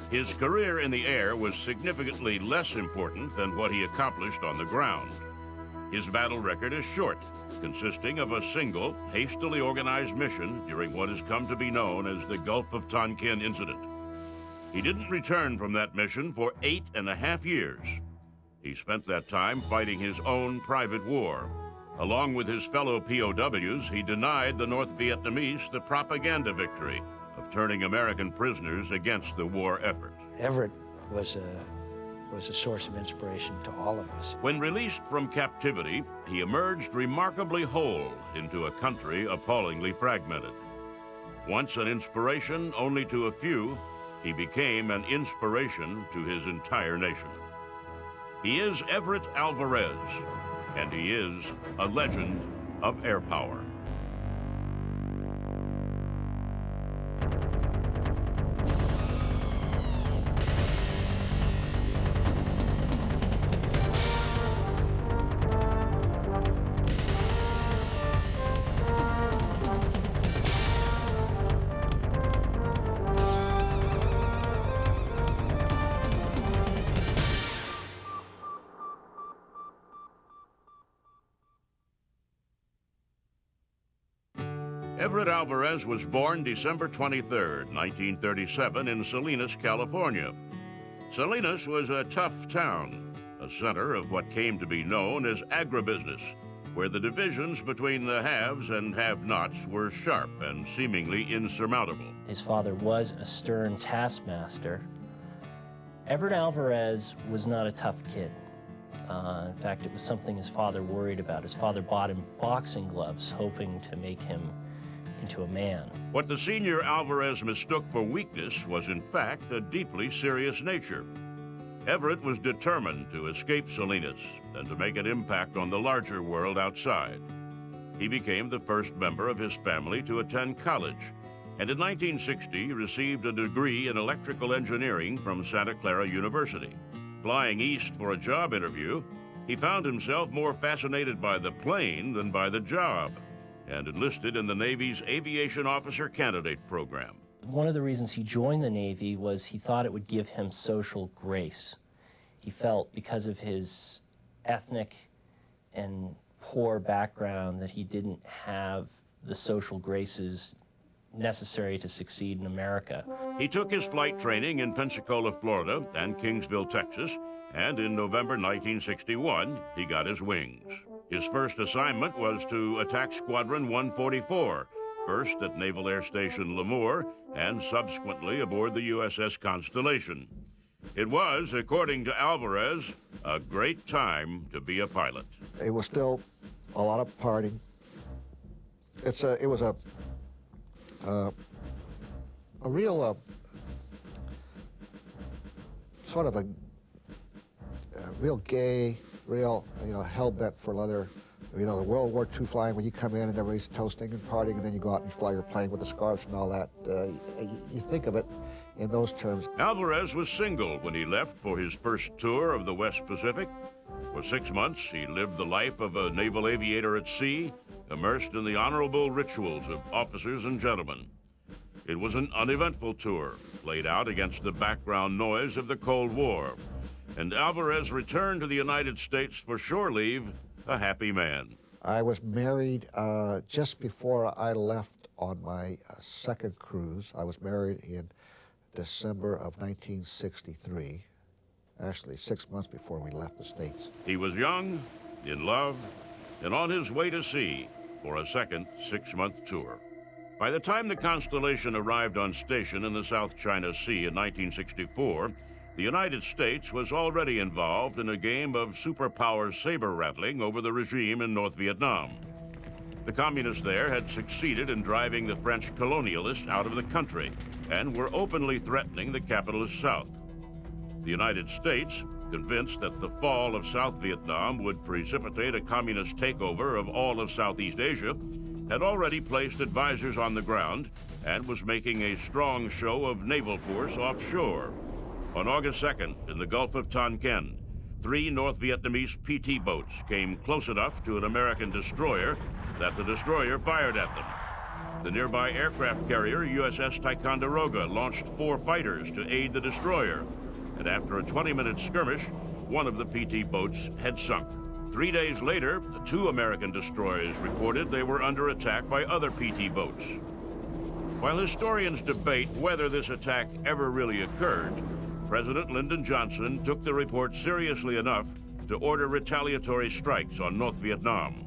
His career in the air was significantly less important than what he accomplished on the ground. His battle record is short, consisting of a single, hastily organized mission during what has come to be known as the Gulf of Tonkin incident. He didn't return from that mission for 8.5 years. He spent that time fighting his own private war. Along with his fellow POWs, he denied the North Vietnamese the propaganda victory of turning American prisoners against the war effort. Everett was a source of inspiration to all of us. When released from captivity, he emerged remarkably whole into a country appallingly fragmented. Once an inspiration only to a few, he became an inspiration to his entire nation. He is Everett Alvarez, and he is a legend of air power. Everett Alvarez was born December 23, 1937, in Salinas, California. Salinas was a tough town, a center of what came to be known as agribusiness, where the divisions between the haves and have-nots were sharp and seemingly insurmountable. His father was a stern taskmaster. Everett Alvarez was not a tough kid. In fact, it was something his father worried about. His father bought him boxing gloves, hoping to make him into a man. What the senior Alvarez mistook for weakness was in fact a deeply serious nature. Everett was determined to escape Salinas and to make an impact on the larger world outside. He became the first member of his family to attend college, and in 1960 received a degree in electrical engineering from Santa Clara University. Flying east for a job interview, he found himself more fascinated by the plane than by the job, and enlisted in the Navy's Aviation Officer Candidate Program. One of the reasons he joined the Navy was he thought it would give him social grace. He felt because of his ethnic and poor background that he didn't have the social graces necessary to succeed in America. He took his flight training in Pensacola, Florida, and Kingsville, Texas, and in November 1961, he got his wings. His first assignment was to attack Squadron 144, first at Naval Air Station Lemoore, and subsequently aboard the USS Constellation. It was, according to Alvarez, a great time to be a pilot. It was still a lot of partying. It was a real sort of a real gay, real, hell-bent for leather. The World War II flying, when you come in and everybody's toasting and partying, and then you go out and fly your plane with the scarves and all that. You think of it in those terms. Alvarez was single when he left for his first tour of the West Pacific. For 6 months, he lived the life of a naval aviator at sea, immersed in the honorable rituals of officers and gentlemen. It was an uneventful tour, played out against the background noise of the Cold War. And Alvarez returned to the United States for shore leave, a happy man. I was married just before I left on my second cruise. I was married in December of 1963, actually 6 months before we left the States. He was young, in love, and on his way to sea for a second 6-month tour. By the time the Constellation arrived on station in the South China Sea in 1964, the United States was already involved in a game of superpower saber-rattling over the regime in North Vietnam. The communists there had succeeded in driving the French colonialists out of the country and were openly threatening the capitalist South. The United States, convinced that the fall of South Vietnam would precipitate a communist takeover of all of Southeast Asia, had already placed advisors on the ground and was making a strong show of naval force offshore. On August 2nd, in the Gulf of Tonkin, 3 North Vietnamese PT boats came close enough to an American destroyer that the destroyer fired at them. the nearby aircraft carrier USS Ticonderoga launched 4 fighters to aid the destroyer, and after a 20-minute skirmish, one of the PT boats had sunk. 3 days later, the 2 American destroyers reported they were under attack by other PT boats. While historians debate whether this attack ever really occurred, President Lyndon Johnson took the report seriously enough to order retaliatory strikes on North Vietnam.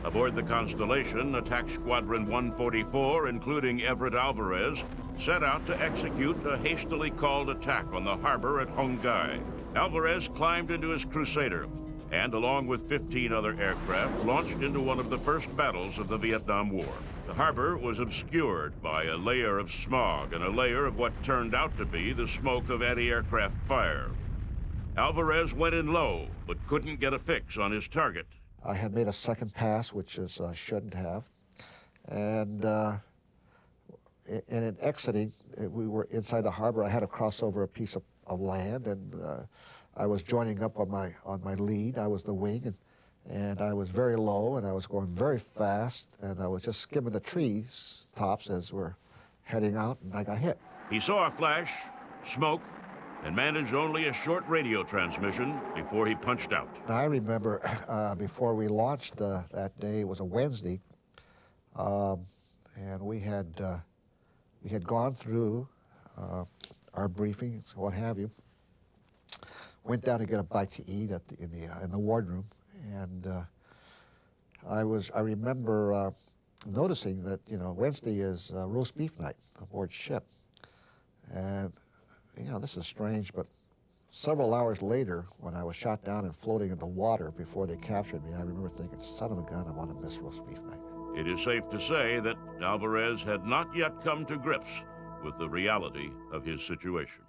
Aboard the Constellation, Attack Squadron 144, including Everett Alvarez, set out to execute a hastily called attack on the harbor at Hong Gai. Alvarez climbed into his Crusader and, along with 15 other aircraft, launched into one of the first battles of the Vietnam War. The harbor was obscured by a layer of smog and a layer of what turned out to be the smoke of anti-aircraft fire. Alvarez went in low, but couldn't get a fix on his target. I had made a second pass, which is I shouldn't have. And in exiting, we were inside the harbor. I had to cross over a piece of land, and I was joining up on my lead. I was the wing, and I was very low, and I was going very fast, and I was just skimming the trees tops as we're heading out, and I got hit. He saw a flash, smoke, and managed only a short radio transmission before he punched out. I remember before we launched that day, it was a Wednesday, and we had gone through our briefings, what have you. Went down to get a bite to eat in the wardroom, and I remember noticing that Wednesday is roast beef night aboard ship, and this is strange, but several hours later, when I was shot down and floating in the water before they captured me, I remember thinking, son of a gun, I want to miss roast beef night. It is safe to say that Alvarez had not yet come to grips with the reality of his situation.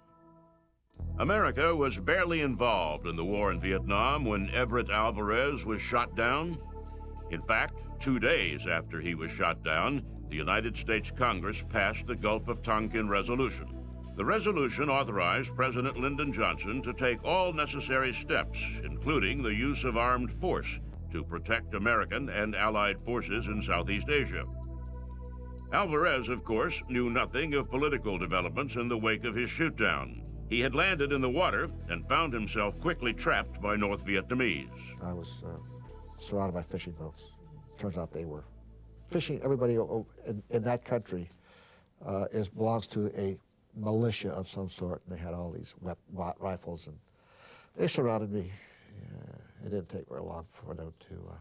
America was barely involved in the war in Vietnam when Everett Alvarez was shot down. In fact, 2 days after he was shot down, the United States Congress passed the Gulf of Tonkin resolution. The resolution authorized President Lyndon Johnson to take all necessary steps, including the use of armed force, to protect American and Allied forces in Southeast Asia. Alvarez, of course, knew nothing of political developments in the wake of his shoot-down. He had landed in the water and found himself quickly trapped by North Vietnamese. I was surrounded by fishing boats. Turns out they were fishing. Everybody in that country belongs to a militia of some sort. They had all these rifles, and they surrounded me. It didn't take very long for them to...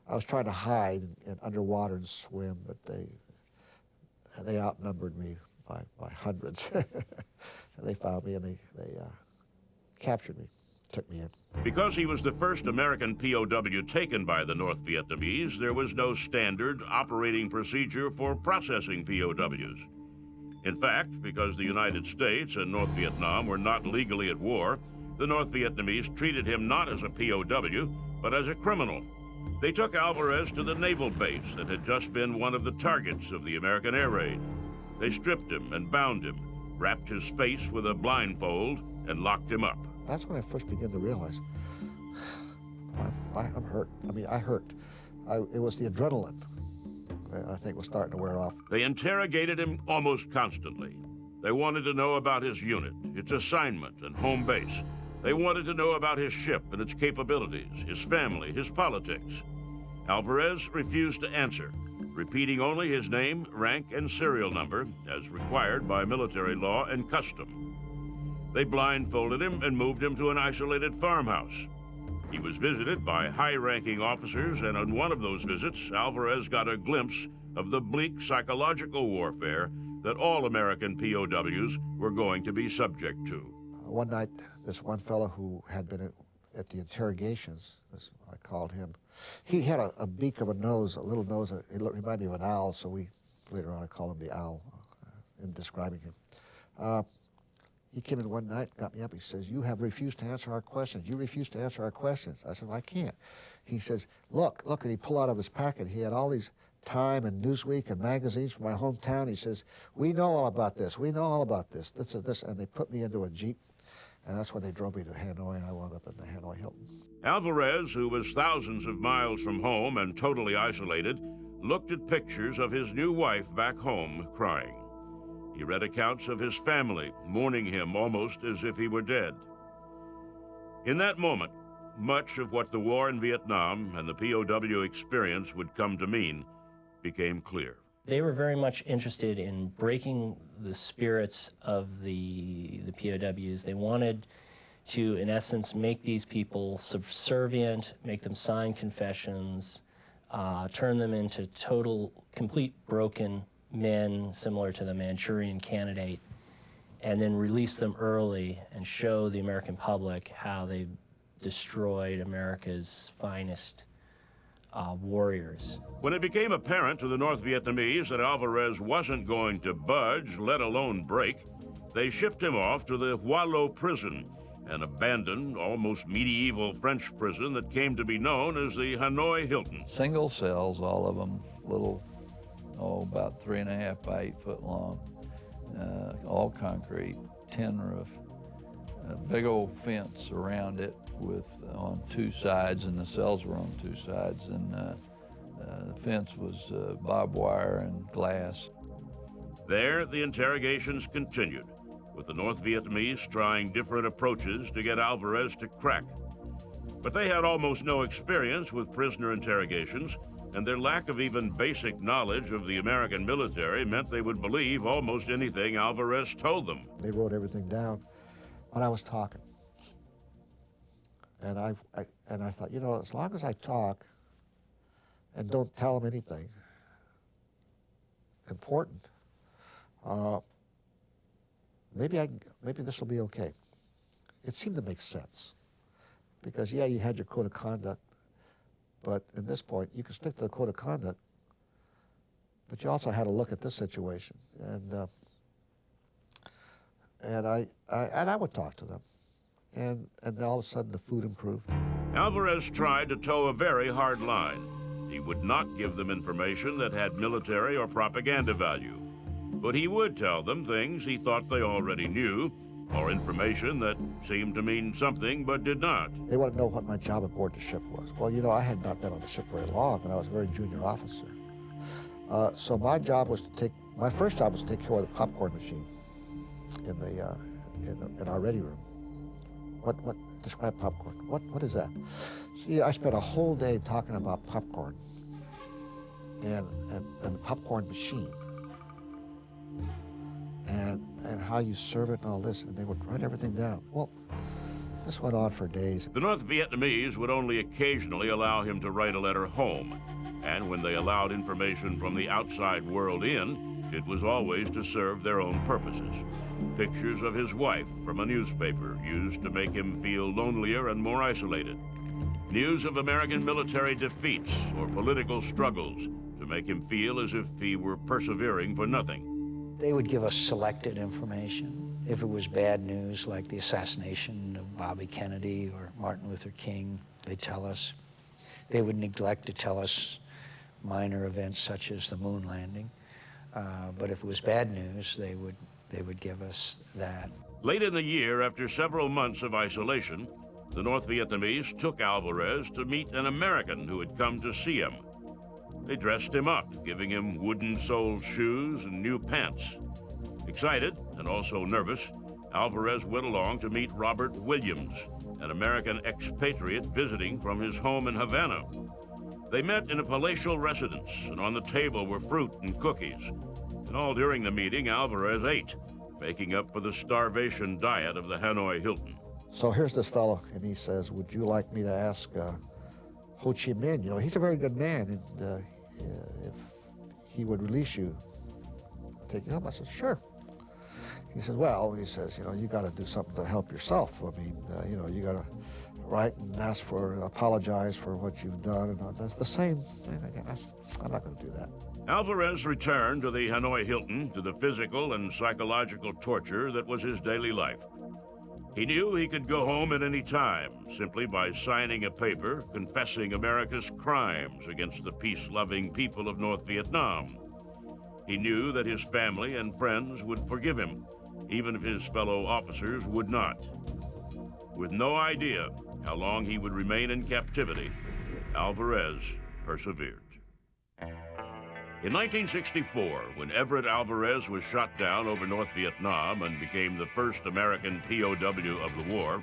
I was trying to hide and underwater and swim, but they outnumbered me by hundreds. And they found me, and they captured me, took me in. Because he was the first American POW taken by the North Vietnamese, there was no standard operating procedure for processing POWs. In fact, because the United States and North Vietnam were not legally at war, the North Vietnamese treated him not as a POW, but as a criminal. They took Alvarez to the naval base that had just been one of the targets of the American air raid. They stripped him and bound him, wrapped his face with a blindfold, and locked him up. That's when I first began to realize, I'm hurt. I mean, I hurt. It was the adrenaline that I think was starting to wear off. They interrogated him almost constantly. They wanted to know about his unit, its assignment, and home base. They wanted to know about his ship and its capabilities, his family, his politics. Alvarez refused to answer, repeating only his name, rank, and serial number as required by military law and custom. They blindfolded him and moved him to an isolated farmhouse. He was visited by high-ranking officers, and on one of those visits, Alvarez got a glimpse of the bleak psychological warfare that all American POWs were going to be subject to. One night, this one fellow who had been at the interrogations, as I called him, he had a beak of a nose, a little nose. It reminded me of an owl, so we later on I called him the owl in describing him. He came in one night, got me up. He says, "You have refused to answer our questions. You refuse to answer our questions." I said, "Well, I can't." He says, look, and he pulled out of his packet. He had all these Time and Newsweek and magazines from my hometown. He says, "We know all about this. We know all about this. This is this." And they put me into a Jeep, and that's when they drove me to Hanoi, and I wound up in the Hanoi Hilton. Alvarez, who was thousands of miles from home and totally isolated, looked at pictures of his new wife back home crying. He read accounts of his family mourning him almost as if he were dead. In that moment, much of what the war in Vietnam and the POW experience would come to mean became clear. They were very much interested in breaking the spirits of the POWs. They wanted to, in essence, make these people subservient, make them sign confessions, turn them into complete broken men, similar to the Manchurian Candidate, and then release them early and show the American public how they destroyed America's finest warriors. When it became apparent to the North Vietnamese that Alvarez wasn't going to budge, let alone break, they shipped him off to the Hoa Lo prison, an abandoned, almost medieval French prison that came to be known as the Hanoi Hilton. Single cells, all of them, little, about 3.5 by 8 foot long, all concrete, tin roof, a big old fence around it with on 2 sides, and the cells were on 2 sides, and the fence was barbed wire and glass. There, the interrogations continued, with the North Vietnamese trying different approaches to get Alvarez to crack. But they had almost no experience with prisoner interrogations, and their lack of even basic knowledge of the American military meant they would believe almost anything Alvarez told them. They wrote everything down when I was talking. And I thought, you know, as long as I talk and don't tell them anything important, maybe this will be okay. It seemed to make sense, because yeah, you had your code of conduct, but at this point you could stick to the code of conduct, but you also had to look at this situation, and I would talk to them, and all of a sudden the food improved. Alvarez tried to toe a very hard line. He would not give them information that had military or propaganda value, but he would tell them things he thought they already knew, or information that seemed to mean something but did not. They want to know what my job aboard the ship was. Well, you know, I had not been on the ship very long, and I was a very junior officer. So my first job was to take care of the popcorn machine in our ready room. Describe popcorn. What is that? See, I spent a whole day talking about popcorn and the popcorn machine and how you serve it and all this, and they would write everything down. Well, this went on for days. The North Vietnamese would only occasionally allow him to write a letter home, and when they allowed information from the outside world in, it was always to serve their own purposes. Pictures of his wife from a newspaper used to make him feel lonelier and more isolated. News of American military defeats or political struggles to make him feel as if he were persevering for nothing. They would give us selected information. If it was bad news, like the assassination of Bobby Kennedy or Martin Luther King, they'd tell us. They would neglect to tell us minor events such as the moon landing. But if it was bad news, they would give us that. Late in the year, after several months of isolation, the North Vietnamese took Alvarez to meet an American who had come to see him. They dressed him up, giving him wooden-soled shoes and new pants. Excited and also nervous, Alvarez went along to meet Robert Williams, an American expatriate visiting from his home in Havana. They met in a palatial residence, and on the table were fruit and cookies. And all during the meeting, Alvarez ate, making up for the starvation diet of the Hanoi Hilton. So here's this fellow, and he says, would you like me to ask Ho Chi Minh? You know, he's a very good man, and if he would release you, take you home. I said, sure. He says, well, you know, you got to do something to help yourself. I mean, you know, you got to write and apologize for what you've done, and that's the same thing again. I'm not going to do that. Alvarez returned to the Hanoi Hilton, to the physical and psychological torture that was his daily life. He knew he could go home at any time, simply by signing a paper confessing America's crimes against the peace-loving people of North Vietnam. He knew that his family and friends would forgive him, even if his fellow officers would not. With no idea how long he would remain in captivity, Alvarez persevered. In 1964, when Everett Alvarez was shot down over North Vietnam and became the first American POW of the war,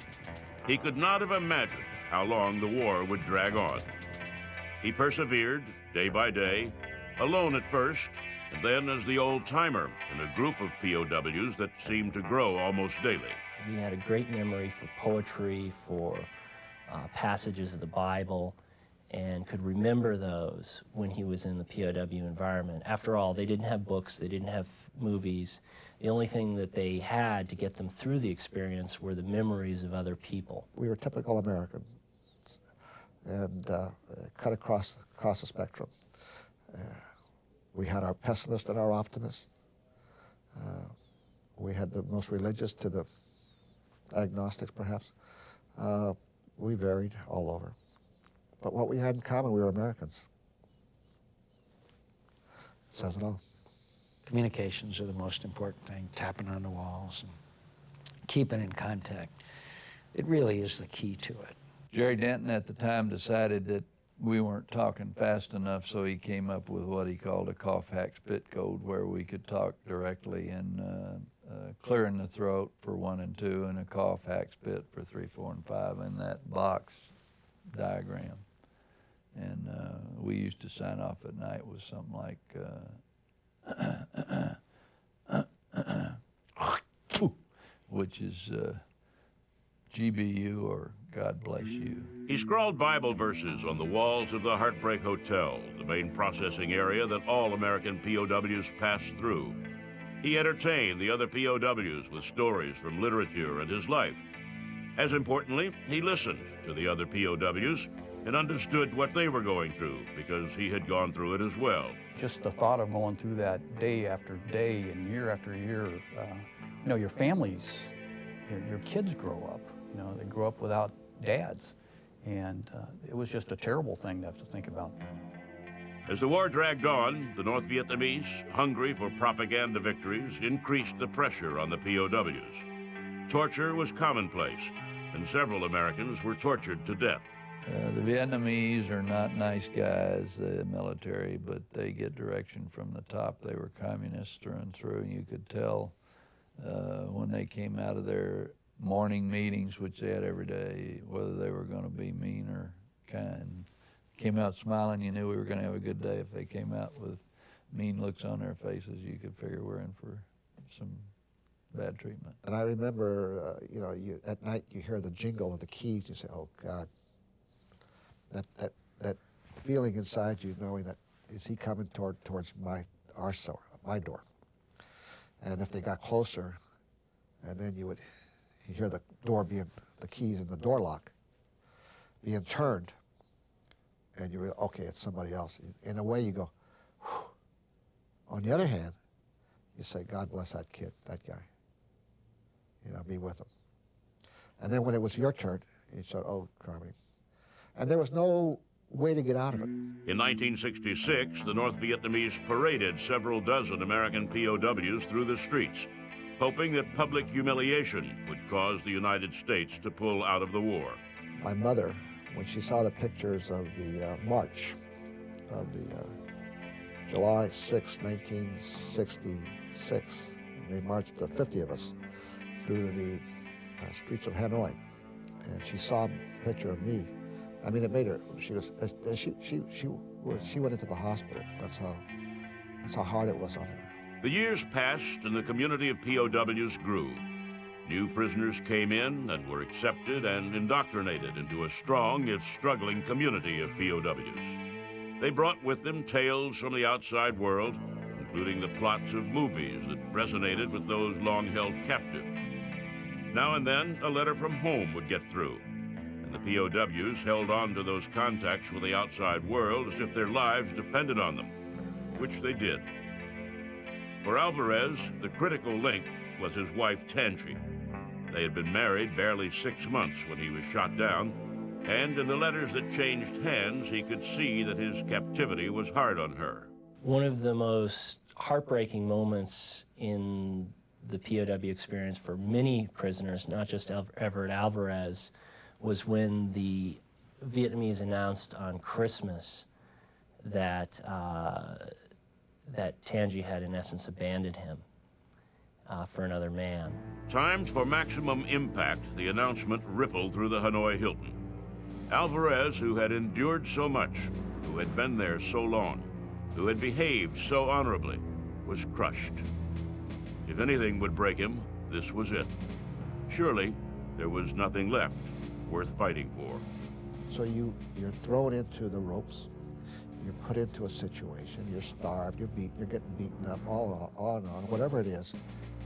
he could not have imagined how long the war would drag on. He persevered day by day, alone at first, and then as the old-timer in a group of POWs that seemed to grow almost daily. He had a great memory for poetry, for passages of the Bible, and could remember those when he was in the POW environment. After all, they didn't have books, they didn't have movies. The only thing that they had to get them through the experience were the memories of other people. We were typical Americans and cut across the spectrum. We had our pessimists and our optimists. We had the most religious to the agnostics, perhaps. We varied all over. But what we had in common, we were Americans. It says it all. Communications are the most important thing, tapping on the walls and keeping in contact. It really is the key to it. Jerry Denton at the time decided that we weren't talking fast enough, so he came up with what he called a cough hack spit code, where we could talk directly and clear in the throat for 1 and 2 and a cough hack spit for 3, 4, and 5 in that box diagram. And we used to sign off at night with something like which is GBU or God bless you. He scrawled Bible verses on the walls of the Heartbreak Hotel, the main processing area that all American POWs passed through. He entertained the other POWs with stories from literature and his life. As importantly, he listened to the other POWs and understood what they were going through, because he had gone through it as well. Just the thought of going through that day after day and year after year, you know, your families, your kids grow up, you know, they grow up without dads. And it was just a terrible thing to have to think about. As the war dragged on, the North Vietnamese, hungry for propaganda victories, increased the pressure on the POWs. Torture was commonplace, and several Americans were tortured to death. The Vietnamese are not nice guys, the military, but they get direction from the top. They were communists through and through, and you could tell when they came out of their morning meetings, which they had every day, whether they were going to be mean or kind. Came out smiling, you knew we were going to have a good day. If they came out with mean looks on their faces, you could figure we're in for some bad treatment. And I remember, you know, at night you hear the jingle of the keys, you say, oh God. That feeling inside you, knowing that, is he coming towards my door? And if they got closer, and then you hear the door the keys in the door lock being turned, and you realize, okay, it's somebody else. In a way you go, whew. On the other hand, you say, God bless that kid, that guy. You know, be with him. And then when it was your turn, you said, oh, Carmen. And there was no way to get out of it. In 1966, the North Vietnamese paraded several dozen American POWs through the streets, hoping that public humiliation would cause the United States to pull out of the war. My mother, when she saw the pictures of the march of the July 6, 1966, they marched, 50 of us, through the streets of Hanoi, and she saw a picture of me. I mean, it made her. She went into the hospital. That's how hard it was on her. The years passed, and the community of POWs grew. New prisoners came in and were accepted and indoctrinated into a strong, if struggling, community of POWs. They brought with them tales from the outside world, including the plots of movies that resonated with those long held captive. Now and then, a letter from home would get through. The POWs held on to those contacts with the outside world as if their lives depended on them, which they did. For Alvarez, the critical link was his wife, Tangi. They had been married barely 6 months when he was shot down, and in the letters that changed hands, he could see that his captivity was hard on her. One of the most heartbreaking moments in the POW experience for many prisoners, not just Everett Alvarez, was when the Vietnamese announced on Christmas that that Tangi had, in essence, abandoned him for another man. Timed for maximum impact, the announcement rippled through the Hanoi Hilton. Alvarez, who had endured so much, who had been there so long, who had behaved so honorably, was crushed. If anything would break him, this was it. Surely, there was nothing left worth fighting for. So you're thrown into the ropes, you're put into a situation, you're starved, you're beaten, you're getting beaten up, all and on, whatever it is,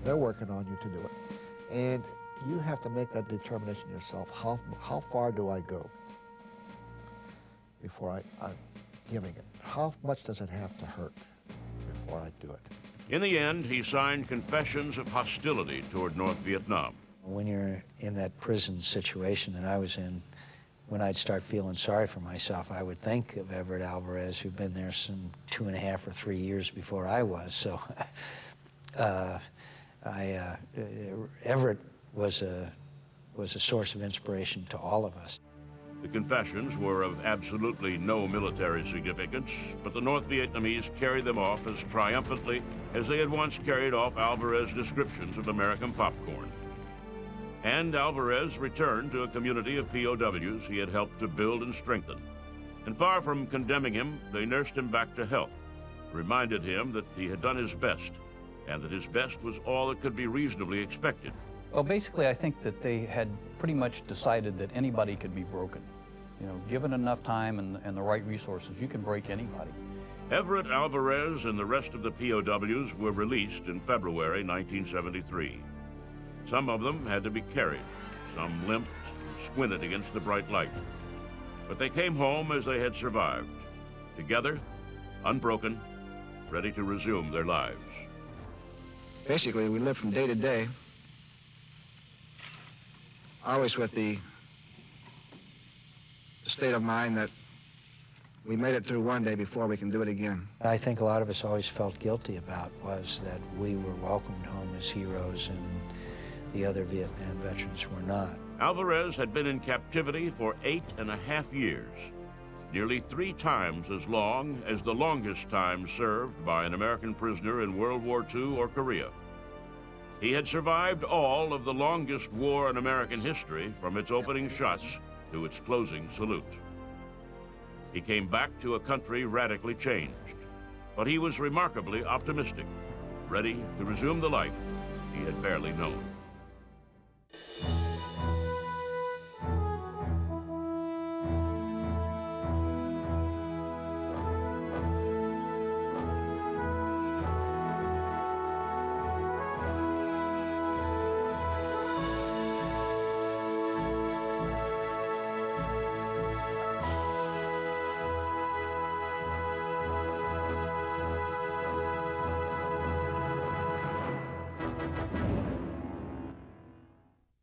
they're working on you to do it. And you have to make that determination yourself. How far do I go before I'm giving it? How much does it have to hurt before I do it? In the end, he signed confessions of hostility toward North Vietnam. When you're in that prison situation that I was in, when I'd start feeling sorry for myself, I would think of Everett Alvarez, who'd been there some 2.5 or 3 years before I was. So Everett was a source of inspiration to all of us. The confessions were of absolutely no military significance, but the North Vietnamese carried them off as triumphantly as they had once carried off Alvarez's descriptions of American popcorn. And Alvarez returned to a community of POWs he had helped to build and strengthen. And far from condemning him, they nursed him back to health, reminded him that he had done his best, and that his best was all that could be reasonably expected. Well, basically, I think that they had pretty much decided that anybody could be broken. You know, given enough time and the right resources, you can break anybody. Everett Alvarez and the rest of the POWs were released in February 1973. Some of them had to be carried, some limped and squinted against the bright light. But they came home as they had survived, together, unbroken, ready to resume their lives. Basically, we live from day to day, always with the state of mind that we made it through one day before we can do it again. I think a lot of us always felt guilty about was that we were welcomed home as heroes and the other Vietnam veterans were not. Alvarez had been in captivity for 8.5 years, nearly 3 times as long as the longest time served by an American prisoner in World War II or Korea. He had survived all of the longest war in American history, from its opening shots to its closing salute. He came back to a country radically changed, but he was remarkably optimistic, ready to resume the life he had barely known.